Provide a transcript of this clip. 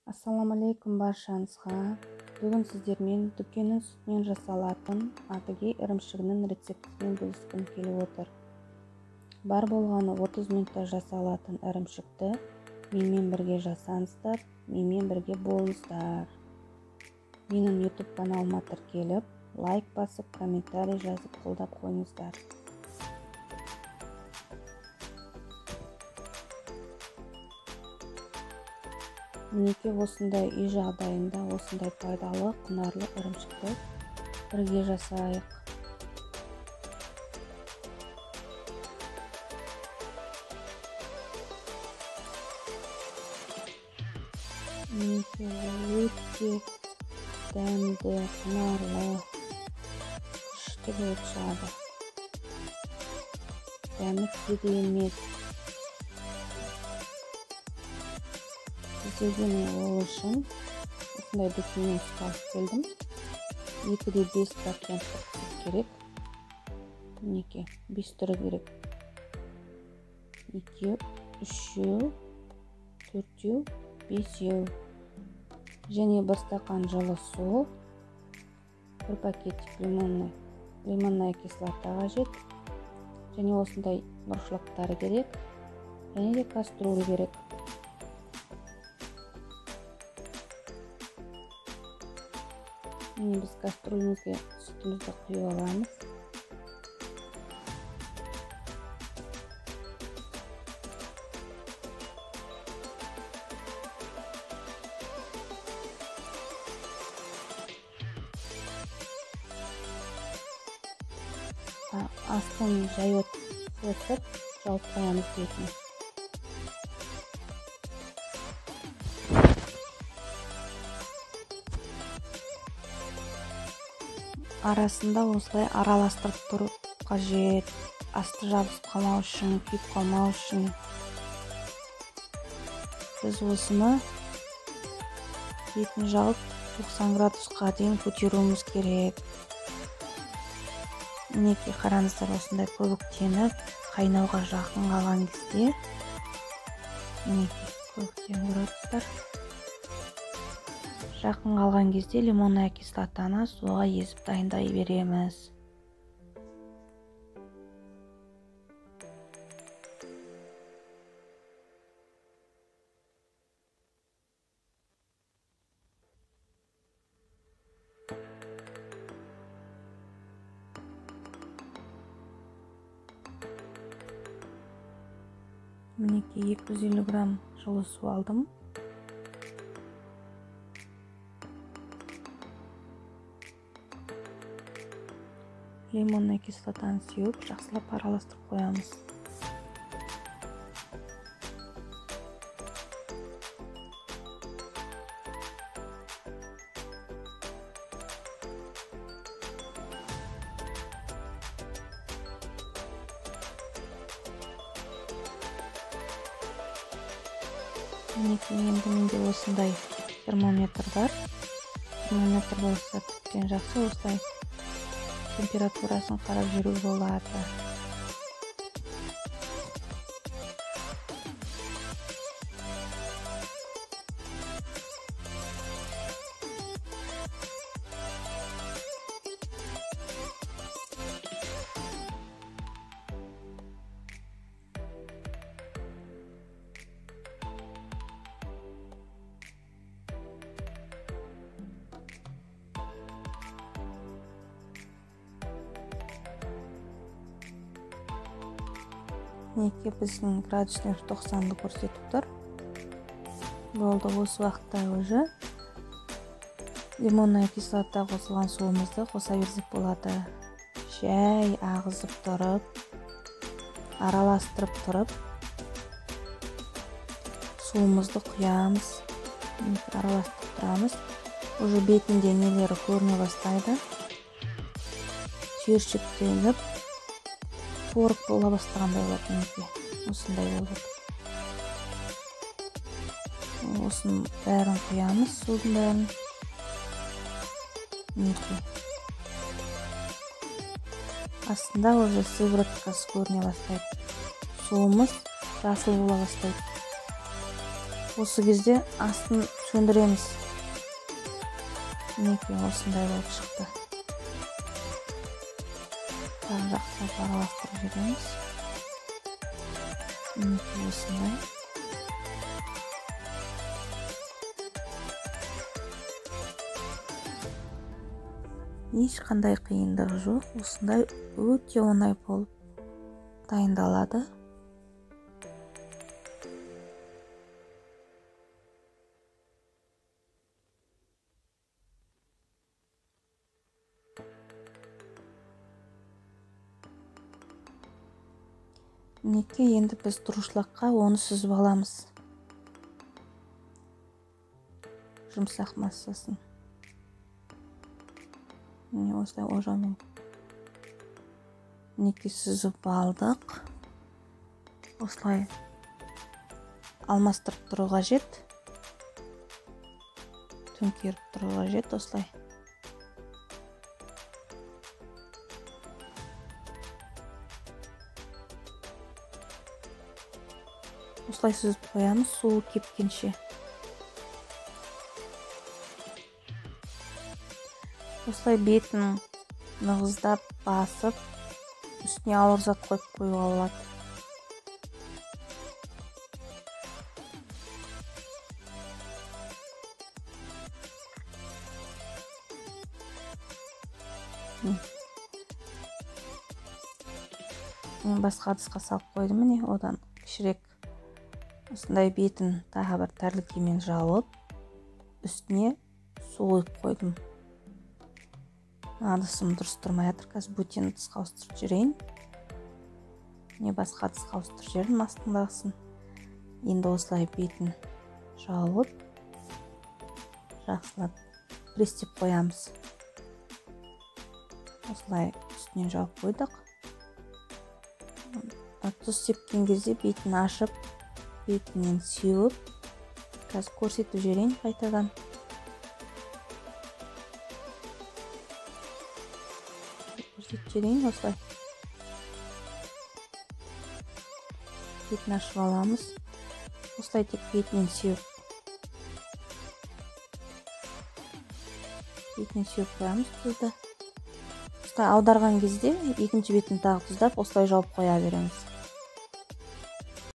Ассаламалейкум баршаңызға. Бүгін сіздермен дүкеннің сүтінен жасалатын Адыгей ірімшігінің рецептімен бөліскім келіп отыр. Бар болғаны 30 минутта жасалатын ірімшікті менімен бірге жасаңыздар, менімен бірге болыңыздар. Менің YouTube каналыма тіркеліп, лайк басып, комментарий жазып қолдап қойыңыздар. Мінеке осындай үй жағдайында осындай пайдалы, құнарлы ірімшікті бірге жасайық. Мінеке өте дәмді, құнарлы, күшті болып шығады. Дәмі керемет. Сізге мен ол үшін осындай дүкеннен сүт алып келдім. 2-5 стакан сүт керек. Мінеке 5 түрі керек. 2, 3, 4, 5. Және 1 стакан жылы су, 1 пакетик лимонная кислота қажет. Және осындай бұршылықтар керек. Және де кастрюля керек. Біз кастрюлемізге сүтімізді құйып аламыз. Астын жайып өтіп, жауып қоямыз бетін. Арасында осылай араластырып тұру қажет. Асты жабысып қалмау үшін, күйіп қалмау үшін. Біз осыны бетін жауып 90 градусқа дейін көтеруіміз керек. Мінеке қараңыздар, осындай көбіктеніп, қайнауға жақын қалған кезде, мінеке көбіктеніп көресіздер. Жақын қалған кезде лимонная кислотаны суға езіп дайындай береміз. Мінеке 250 грамм жылы су алдым. Лимонная кислотаны сеуіп, жақсылап араластырып қоямыз. Мінеке енді менде осындай термометр бар. Термометр болса тіптен жақсы, осылай температурасын қарап жүру болады. Мінеке біздің градустен 90-ды көрсетіп тұр. Болды, осы уақытта уже лимонная кислота қосылған суымызды қоса берсек болады. Жай ағызып тұрып, араластырып тұрып, суымызды құямыз. Араластырып тұрамыз. Уже бетінде нелері көріне бастайды. Түйіршіктеніп, порық бола бастағандай болады. Мінеке осындай болады. Осының бәрін құямыз, судың бәрін. Мінеке астында уже сывороткасы көріне бастайды. Суымыз жасыл бола бастайды. Осы кезде астын сөндіреміз. Мінекей осындай болып шықты. Тағы жақсылап араластырып жібереміз. Мінекей осындай. Ешқандай қиындығы жоқ. Осындай өте оңай болып дайындалады. Мінекей енді біз тұрушылыққа оны сүзіп аламыз. Жұмсақ массасын. Міне осылай ожаумен. Мінекей сүзіп алдық. Осылай алмастырып тұру қажет. Төңкеріп тұру қажет осылай. Осылай сүзіп қоямыз, суы кепкенше. Осылай бетін нығыздап басып, үстіне ауыр зат қойып қоюға болады. Мен басқа ыдысқа салып қойдым, міне одан кішірек. Осындай бетін тағы бір тәрілкемен жауып, үстіне су құйып қойдым. Ыдысым дұрыс тұрмай жатыр, қазір бөтен ыдысқа ауыстырып жіберейін. Не басқа ыдысқа ауыстырып жібердім астындағысын. Енді осылай бетін жауып, жақсылап престеп қоямыз. Осылай үстінен жауып қойдық. Тұз сепкен кезде бетін ашып, бетінен сеуіп, қазір көрсетіп жіберейін қайтадан. Көрсетіп жіберейін осылай. Бетін ашып аламыз. Осылай тек бетінен сеуіп. Бетінен сеуіп қоямыз тұзды. Осылай аударған кезде екінші бетін тағы тұздап, осылай жауып қоя береміз.